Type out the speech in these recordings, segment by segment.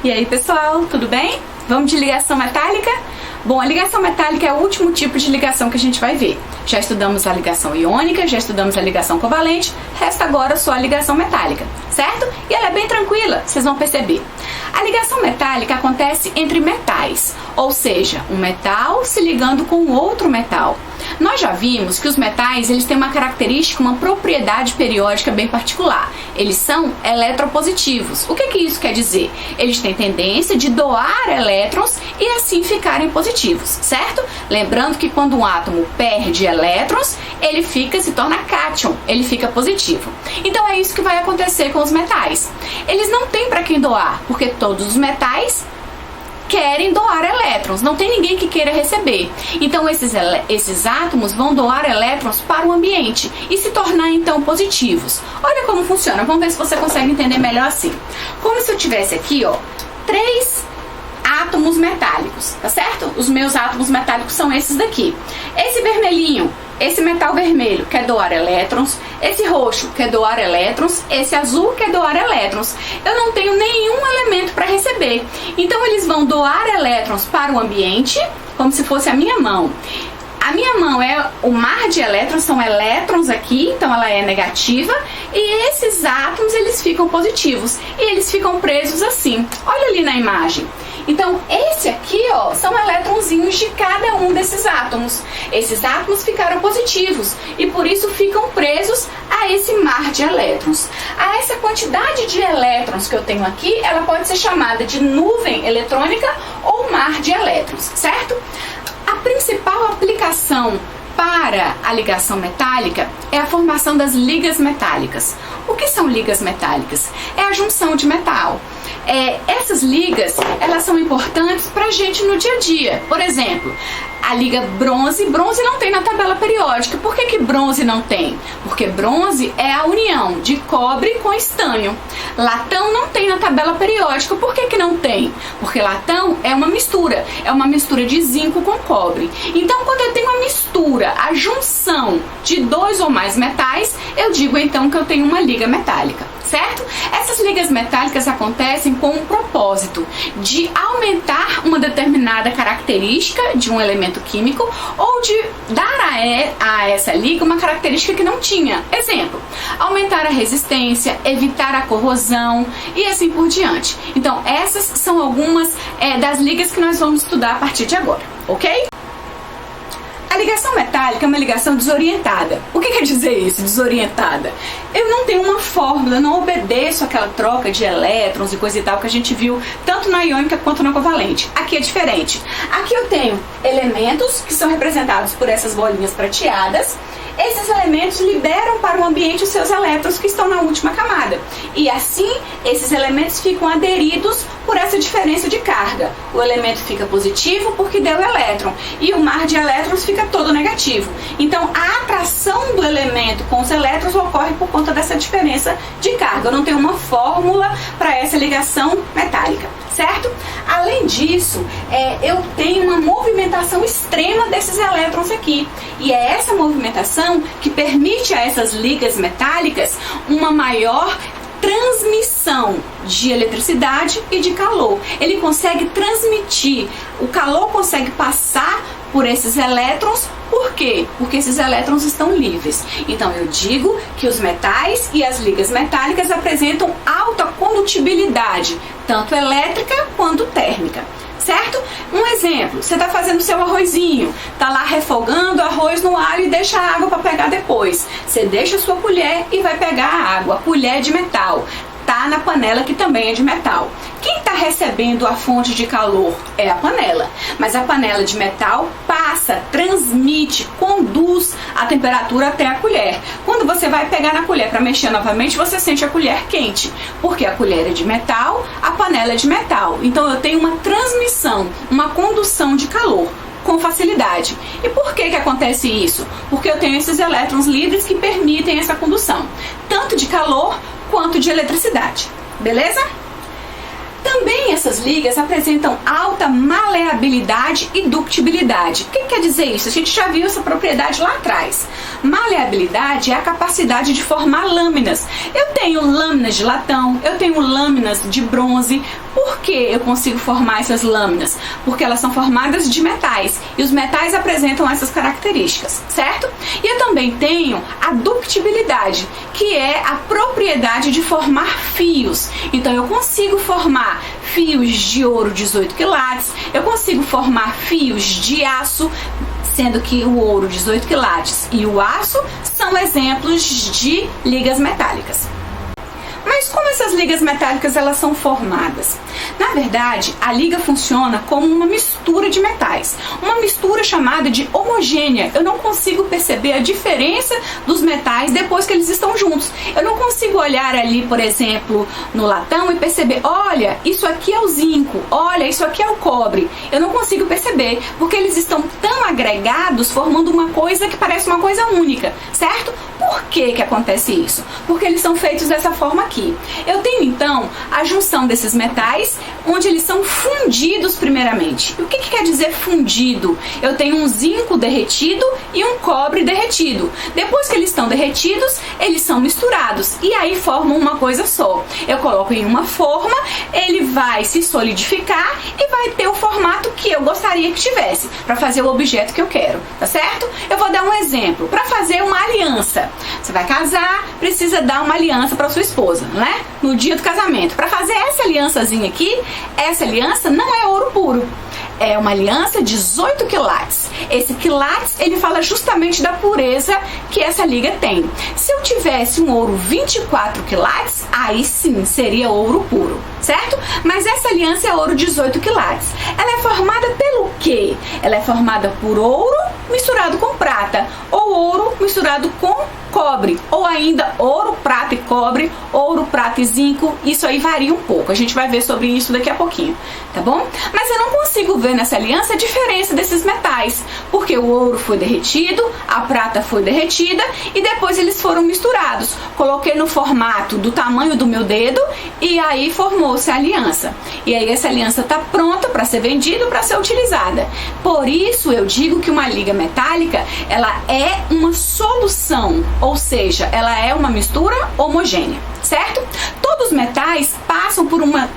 E aí pessoal, tudo bem? Vamos de ligação metálica? Bom, a ligação metálica é o último tipo de ligação que a gente vai ver. Já estudamos a ligação iônica, já estudamos a ligação covalente, resta agora só a ligação metálica, certo? E ela é bem tranquila, vocês vão perceber. A ligação metálica acontece entre metais, ou seja, um metal se ligando com outro metal. Nós já vimos que os metais eles têm uma característica, uma propriedade periódica bem particular. Eles são eletropositivos. O que isso quer dizer? Eles têm tendência de doar elétrons e assim ficarem positivos, certo? Lembrando que quando um átomo perde elétrons, ele se torna cátion, ele fica positivo. Então é isso que vai acontecer com os metais. Eles não têm para quem doar, porque todos os metais querem doar elétrons, não tem ninguém que queira receber. Então esses átomos vão doar elétrons para o ambiente e se tornar então positivos. Olha como funciona, vamos ver se você consegue entender melhor assim. Como se eu tivesse aqui, ó, 3 átomos metálicos, tá certo? Os meus átomos metálicos são esses daqui. Esse vermelhinho, esse metal vermelho quer doar elétrons, esse roxo quer doar elétrons, esse azul quer doar elétrons. Eu não tenho nenhum elemento para receber. Então eles vão doar elétrons para o ambiente, como se fosse a minha mão. A minha mão é o mar de elétrons, são elétrons aqui, então ela é negativa, e esses átomos eles ficam positivos, e eles ficam presos assim. Olha ali na imagem. Então, esse aqui, ó, são elétronzinhos de cada um desses átomos. Esses átomos ficaram positivos e por isso ficam presos a esse mar de elétrons. A essa quantidade de elétrons que eu tenho aqui, ela pode ser chamada de nuvem eletrônica ou mar de elétrons, certo? A principal aplicação para a ligação metálica é a formação das ligas metálicas. O que são ligas metálicas? É a junção de metal. Essas ligas, elas são importantes para a gente no dia a dia. Por exemplo, a liga bronze não tem na tabela periódica. Por que bronze não tem? Porque bronze é a união de cobre com estânio. Latão não tem na tabela periódica. Por que não tem? Porque latão é uma mistura de zinco com cobre. Então, quando eu tenho uma mistura, a junção de 2 ou mais metais, eu digo então que eu tenho uma liga metálica, certo? Essas ligas metálicas acontecem com o propósito de aumentar uma determinada característica de um elemento químico ou de dar a essa liga uma característica que não tinha. Exemplo, aumentar a resistência, evitar a corrosão e assim por diante. Então, essas são algumas das ligas que nós vamos estudar a partir de agora, ok? A ligação metálica é uma ligação desorientada. O que quer dizer isso, desorientada? Eu não tenho uma fórmula, não obedeço aquela troca de elétrons e coisa e tal que a gente viu tanto na iônica quanto na covalente. Aqui é diferente. Aqui eu tenho elementos que são representados por essas bolinhas prateadas. Esses elementos liberam para o ambiente os seus elétrons que estão na última camada. E assim, esses elementos ficam aderidos por essa diferença de carga. O elemento fica positivo porque deu elétron e o mar de elétrons fica todo negativo. Então, a atração do elemento com os elétrons ocorre por conta dessa diferença de carga. Eu não tenho uma fórmula para essa ligação metálica, certo? Além disso, eu tenho uma movimentação extrema desses elétrons aqui. E é essa movimentação que permite a essas ligas metálicas uma maior transmissão de eletricidade e de calor. Ele consegue transmitir, o calor consegue passar por esses elétrons. Por quê? Porque esses elétrons estão livres. Então eu digo que os metais e as ligas metálicas apresentam alta condutibilidade, tanto elétrica quanto térmica, certo? Um exemplo, você está fazendo seu arrozinho, está lá refogando arroz no alho e deixa a água para pegar depois. Você deixa a sua colher e vai pegar a água. A colher é de metal, tá na panela que também é de metal. Quem está recebendo a fonte de calor é a panela, mas a panela de metal passa, transmite, conduz a temperatura até a colher. Quando você vai pegar na colher para mexer novamente, você sente a colher quente, porque a colher é de metal, a panela é de metal. Então eu tenho uma transmissão, uma condução de calor com facilidade. E por que acontece isso? Porque eu tenho esses elétrons livres que permitem essa condução, tanto de calor quanto de eletricidade. Beleza? Também essas ligas apresentam alta maleabilidade e ductibilidade. O que quer dizer isso? A gente já viu essa propriedade lá atrás. Maleabilidade é a capacidade de formar lâminas. Eu tenho lâminas de latão, eu tenho lâminas lâminas de bronze. Por que eu consigo formar essas lâminas? Porque elas são formadas de metais e os metais apresentam essas características, certo? E eu também tenho a ductibilidade, que é a propriedade de formar fios. Então eu consigo formar fios de ouro 18 quilates, eu consigo formar fios de aço, sendo que o ouro 18 quilates e o aço são exemplos de ligas metálicas. Mas como essas ligas metálicas elas são formadas? Na verdade, a liga funciona como uma mistura de metais, uma mistura chamada de homogênea. Eu não consigo perceber a diferença dos metais depois que eles estão juntos. Eu não consigo olhar ali, por exemplo, no latão e perceber, olha, isso aqui é o zinco, olha, isso aqui é o cobre. Eu não consigo perceber, porque eles estão tão agregados, formando uma coisa que parece uma coisa única, certo? Por que que acontece isso? Porque eles são feitos dessa forma aqui. Eu tenho então a junção desses metais, onde eles são fundidos primeiramente. E o que que quer dizer fundido? Eu tenho um zinco derretido e um cobre derretido. Depois que eles estão derretidos, eles são misturados e aí formam uma coisa só. Eu coloco em uma forma, ele vai se solidificar e vai ter o formato que eu gostaria que tivesse, para fazer o objeto que eu quero, tá certo? Eu vou dar um exemplo. Para fazer uma aliança, você vai casar, precisa dar uma aliança para sua esposa, né? No dia do casamento. Para fazer essa aliançazinha aqui, essa aliança não é ouro puro. É uma aliança 18 quilates. Esse quilates, ele fala justamente da pureza que essa liga tem. Se eu tivesse um ouro 24 quilates, aí sim seria ouro puro, certo? Mas essa aliança é ouro 18 quilates. Ela é formada pelo quê? Ela é formada por ouro misturado com prata, ou ouro misturado com cobre, ou ainda ouro, prata e cobre, ouro, prata e zinco. Isso aí varia um pouco, a gente vai ver sobre isso daqui a pouquinho, tá bom? Mas eu não consigo ver nessa aliança a diferença desses metais, porque o ouro foi derretido, a prata foi derretida e depois eles foram misturados. Coloquei no formato do tamanho do meu dedo e aí formou-se a aliança. E aí essa aliança está pronta para ser vendida, para ser utilizada. Por isso eu digo que uma liga metálica, ela é uma solução, ou seja, ela é uma mistura homogênea, certo? Todos os metais passam por uma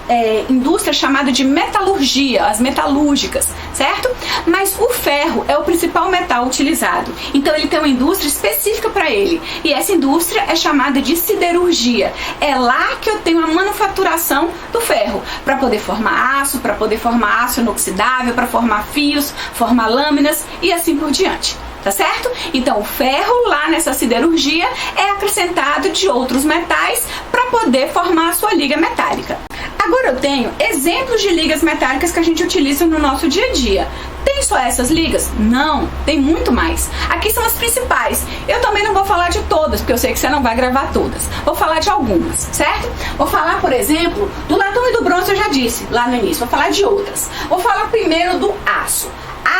indústria chamada de metalurgia, as metalúrgicas, certo? Mas o ferro é o principal metal utilizado, então ele tem uma indústria específica para ele, e essa indústria é chamada de siderurgia. É lá que eu tenho a manufaturação do ferro, para poder formar aço inoxidável, para formar fios, formar lâminas e assim por diante. Tá certo? Então o ferro lá nessa siderurgia é acrescentado de outros metais para poder formar a sua liga metálica. Agora eu tenho exemplos de ligas metálicas que a gente utiliza no nosso dia a dia. Tem só essas ligas? Não, tem muito mais. Aqui são as principais. Eu também não vou falar de todas, porque eu sei que você não vai gravar todas. Vou falar de algumas, certo? Vou falar, por exemplo, do latão e do bronze, eu já disse lá no início. Vou falar de outras. Vou falar primeiro do aço.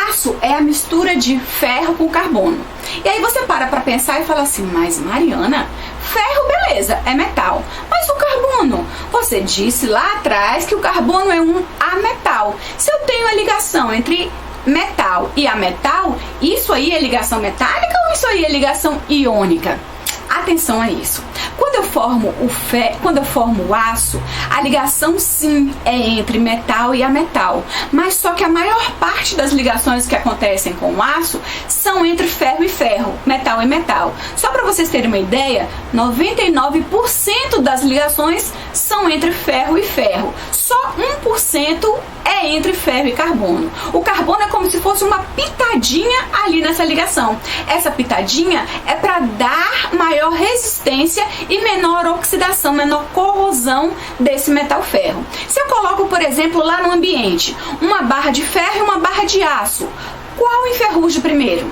Aço é a mistura de ferro com carbono. E aí você para pensar e fala assim, mas Mariana, ferro beleza, é metal, mas o carbono? Você disse lá atrás que o carbono é um ametal. Se eu tenho a ligação entre metal e ametal, isso aí é ligação metálica ou isso aí é ligação iônica? Atenção a isso. Quando eu formo o aço, a ligação sim é entre metal e ametal, mas só que a maior parte das ligações que acontecem com o aço são entre ferro e ferro, metal e metal. Só para vocês terem uma ideia, 99% das ligações são entre ferro e ferro. Só 1% é entre ferro e carbono. O carbono é como se fosse uma pitadinha ali nessa ligação. Essa pitadinha é para dar maior resistência e menor oxidação, menor corrosão desse metal ferro. Se eu coloco, por exemplo, lá no ambiente, uma barra de ferro e uma barra de aço, qual enferruja primeiro?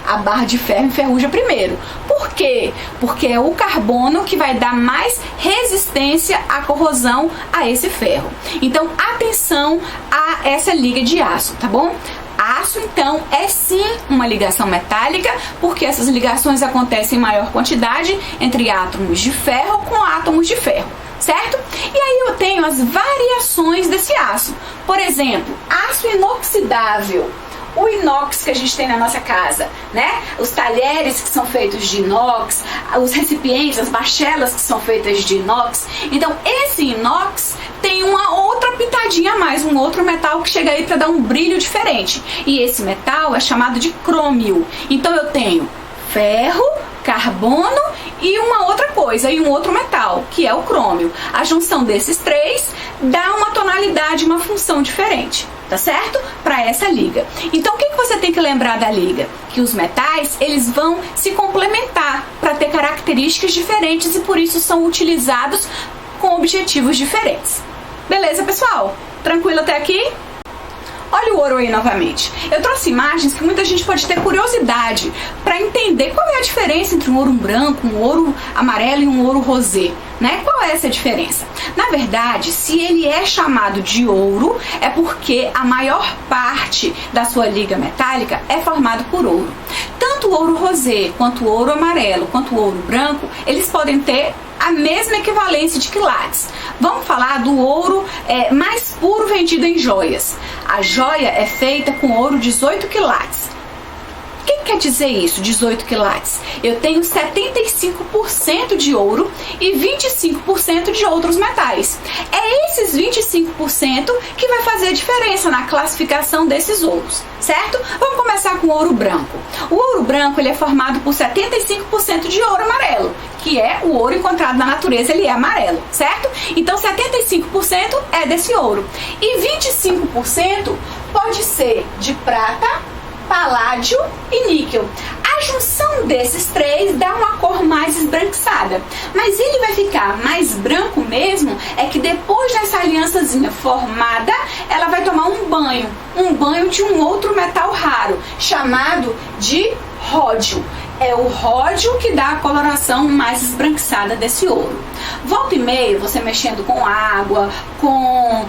A barra de ferro enferruja primeiro. Por quê? Porque é o carbono que vai dar mais resistência à corrosão a esse ferro. Então, atenção a essa liga de aço, tá bom? Aço, então, é sim uma ligação metálica, porque essas ligações acontecem em maior quantidade entre átomos de ferro com átomos de ferro, certo? E aí eu tenho as variações desse aço. Por exemplo, aço inoxidável. o inox que a gente tem na nossa casa, né? Os talheres que são feitos de inox, os recipientes, as bachelas que são feitas de inox. Então esse inox tem uma outra pitadinha a mais, um outro metal que chega aí para dar um brilho diferente. E esse metal é chamado de crômio. Então eu tenho ferro, carbono e uma outra coisa, e um outro metal, que é o crômio. A junção desses três dá uma tonalidade, uma função diferente, tá certo? Para essa liga. Então o que você tem que lembrar da liga? Que os metais, eles vão se complementar para ter características diferentes e por isso são utilizados com objetivos diferentes. Beleza, pessoal? Tranquilo até aqui? Olha o ouro aí novamente. Eu trouxe imagens que muita gente pode ter curiosidade para entender qual é a diferença entre um ouro branco, um ouro amarelo e um ouro rosé, né? Qual é essa diferença? Na verdade, se ele é chamado de ouro, é porque a maior parte da sua liga metálica é formado por ouro. Tanto o ouro rosé, quanto o ouro amarelo, quanto o ouro branco, eles podem ter a mesma equivalência de quilates. Vamos falar do ouro mais puro vendido em joias. A joia é feita com ouro 18 quilates. O que quer dizer isso, 18 quilates? Eu tenho 75% de ouro e 25% de outros metais. É esses 25% que vai fazer a diferença na classificação desses ouros, certo? Vamos começar com o ouro branco. O ouro branco ele é formado por 75% de ouro amarelo, que é o ouro encontrado na natureza, ele é amarelo, certo? Então 75% é desse ouro. E 25% pode ser de prata, paládio e níquel. A junção desses três dá uma cor mais esbranquiçada, mas ele vai ficar mais branco mesmo é que depois dessa aliançazinha formada, ela vai tomar um banho de um outro metal raro, chamado de ródio. É o ródio que dá a coloração mais esbranquiçada desse ouro. Volta e meia, você mexendo com água, com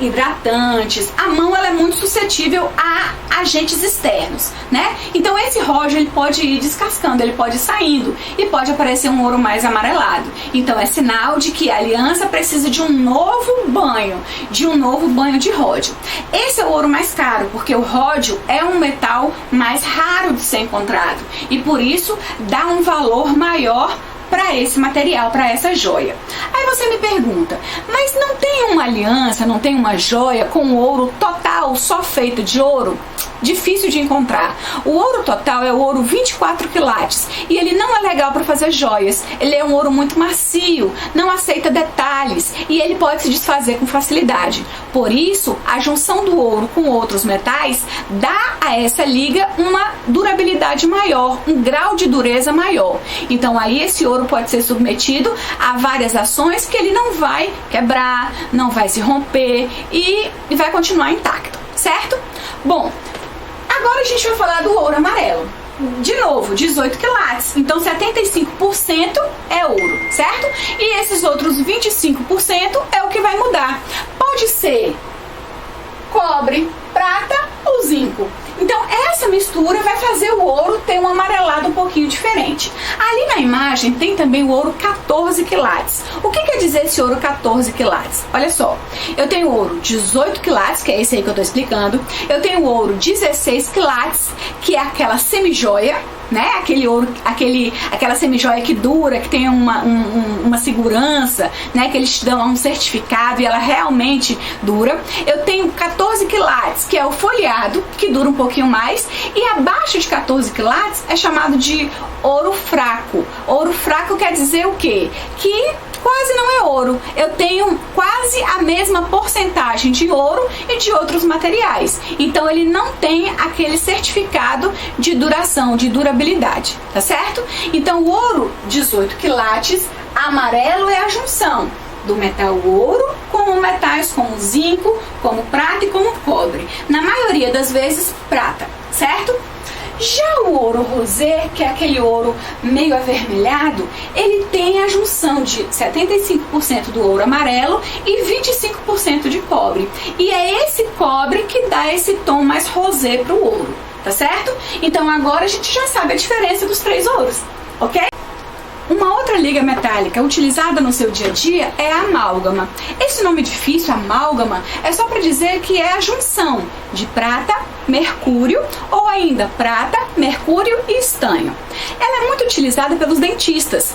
hidratantes, a mão ela é muito suscetível a agentes externos, né? Então esse ródio ele pode ir descascando, ele pode ir saindo e pode aparecer um ouro mais amarelado. Então é sinal de que a aliança precisa de um novo banho de ródio. Esse é o ouro mais caro, porque o ródio é um metal mais raro de ser encontrado e por isso dá um valor maior para esse material, para essa joia. Aí você me pergunta, mas não tem uma aliança, não tem uma joia com ouro total, só feito de ouro? Difícil de encontrar. O ouro total é o ouro 24 quilates e ele não é legal para fazer joias. Ele é um ouro muito macio, não aceita detalhes e ele pode se desfazer com facilidade. Por isso, a junção do ouro com outros metais dá a essa liga uma durabilidade maior, um grau de dureza maior. Então aí esse ouro pode ser submetido a várias ações que ele não vai quebrar, não vai se romper e vai continuar intacto, certo? Bom, agora a gente vai falar do ouro amarelo. De novo, 18 quilates, então 75% é ouro, certo? E esses outros 25% é o que vai mudar. Pode ser cobre, prata ou zinco. Então essa mistura vai fazer o ouro ter um amarelado um pouquinho diferente. Ali na imagem tem também o ouro 14 quilates. O que quer dizer esse ouro 14 quilates? Olha só, eu tenho ouro 18 quilates, que é esse aí que eu tô explicando. Eu tenho ouro 16 quilates, que é aquela semijoia, né? Aquele ouro, aquela semijoia que dura, que tem uma segurança, né? Que eles te dão um certificado e ela realmente dura. Eu tenho 14 quilates, que é o folheado, que dura um pouquinho mais, e abaixo de 14 quilates é chamado de ouro fraco. Ouro fraco quer dizer o quê? Que quase não é ouro. Eu tenho quase a mesma porcentagem de ouro e de outros materiais. Então ele não tem aquele certificado de duração, de durabilidade, tá certo? Então o ouro 18 quilates amarelo é a junção do metal ouro com metais como zinco, como prata e como cobre. Na maioria das vezes prata, certo? Já o ouro rosé, que é aquele ouro meio avermelhado, ele tem a junção de 75% do ouro amarelo e 25% de cobre. E é esse cobre que dá esse tom mais rosé para o ouro, tá certo? Então agora a gente já sabe a diferença dos três ouros, ok? Uma outra liga metálica utilizada no seu dia a dia é a amálgama. Esse nome difícil, amálgama, é só para dizer que é a junção de prata, mercúrio ou ainda prata, mercúrio e estanho. Ela é muito utilizada pelos dentistas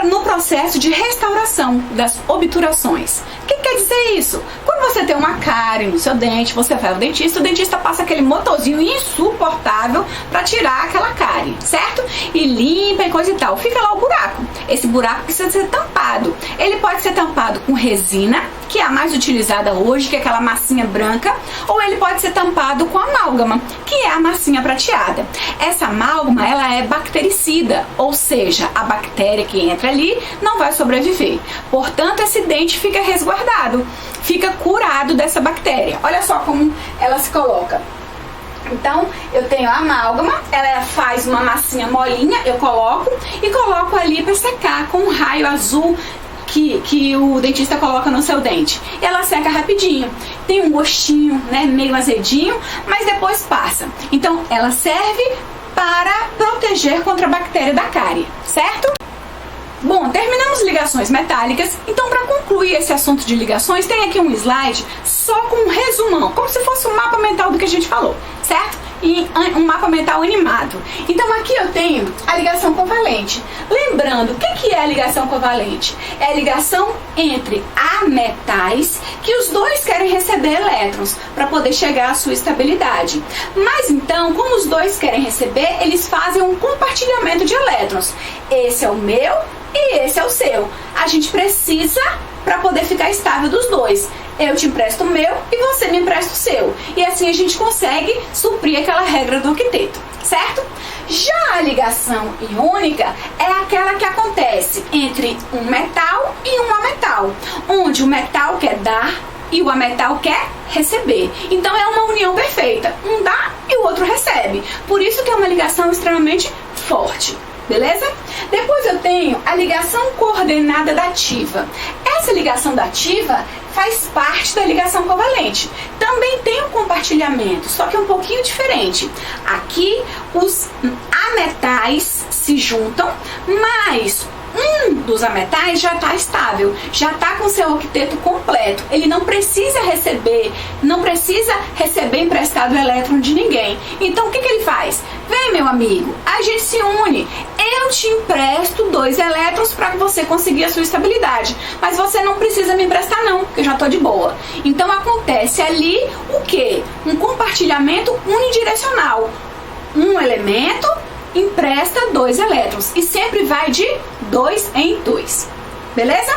no processo de restauração das obturações. O que quer dizer isso? Quando você tem uma cárie no seu dente, você vai ao dentista, o dentista passa aquele motorzinho insuportável para tirar aquela cárie, certo? E limpa e coisa e tal. Fica lá o buraco. Esse buraco precisa ser tampado. Ele pode ser tampado com resina, que é a mais utilizada hoje, que é aquela massinha branca, ou ele pode ser tampado com amálgama, que é a massinha prateada. Essa amálgama, ela é bactericida, ou seja, a bactéria que entra ali não vai sobreviver. Portanto, esse dente fica resguardado, fica curado dessa bactéria. Olha só como ela se coloca. Então, eu tenho a amálgama, ela faz uma massinha molinha, eu coloco ali para secar com um raio azul que o dentista coloca no seu dente. Ela seca rapidinho, tem um gostinho, né, meio azedinho, mas depois passa. Então, ela serve para proteger contra a bactéria da cárie, certo? Bom, terminamos ligações metálicas, então para concluir esse assunto de ligações, tem aqui um slide só com um resumão, como se fosse um mapa mental do que a gente falou, certo? E um mapa mental animado. Então aqui eu tenho a ligação covalente. Lembrando, o que é a ligação covalente? É a ligação entre ametais que os dois querem receber elétrons para poder chegar à sua estabilidade. Mas então, como os dois querem receber, eles fazem um compartilhamento de elétrons. Esse é o meu e esse é o seu. A gente precisa para poder ficar estável dos dois. Eu te empresto o meu e você me empresta o seu. E assim a gente consegue suprir aquela regra do octeto, certo? Já a ligação iônica é aquela que acontece entre um metal e um ametal, onde o metal quer dar e o ametal quer receber. Então é uma união perfeita. Um dá e o outro recebe. Por isso que é uma ligação extremamente forte. Beleza? Depois eu tenho a ligação coordenada dativa. Essa ligação dativa faz parte da ligação covalente. Também tem um compartilhamento, só que é um pouquinho diferente. Aqui os ametais se juntam, mas um dos ametais já está estável, já está com seu octeto completo. Ele não precisa receber emprestado o elétron de ninguém. Então o que ele faz? Vem, meu amigo, a gente se une. Eu te empresto 2 elétrons para você conseguir a sua estabilidade, mas você não precisa me emprestar não, porque eu já estou de boa. Então acontece ali o quê? Um compartilhamento unidirecional. Um elemento empresta 2 elétrons e sempre vai de 2 em 2, beleza?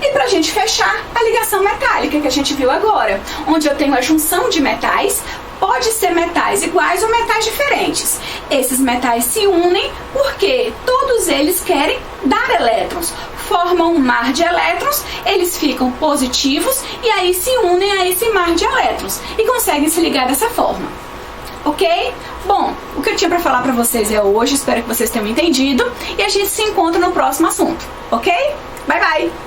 E pra gente fechar, a ligação metálica que a gente viu agora, onde eu tenho a junção de metais. Pode ser metais iguais ou metais diferentes. Esses metais se unem porque todos eles querem dar elétrons, formam um mar de elétrons, eles ficam positivos e aí se unem a esse mar de elétrons e conseguem se ligar dessa forma. Ok? Bom, o que eu tinha para falar para vocês é hoje, espero que vocês tenham entendido e a gente se encontra no próximo assunto, ok? Bye, bye!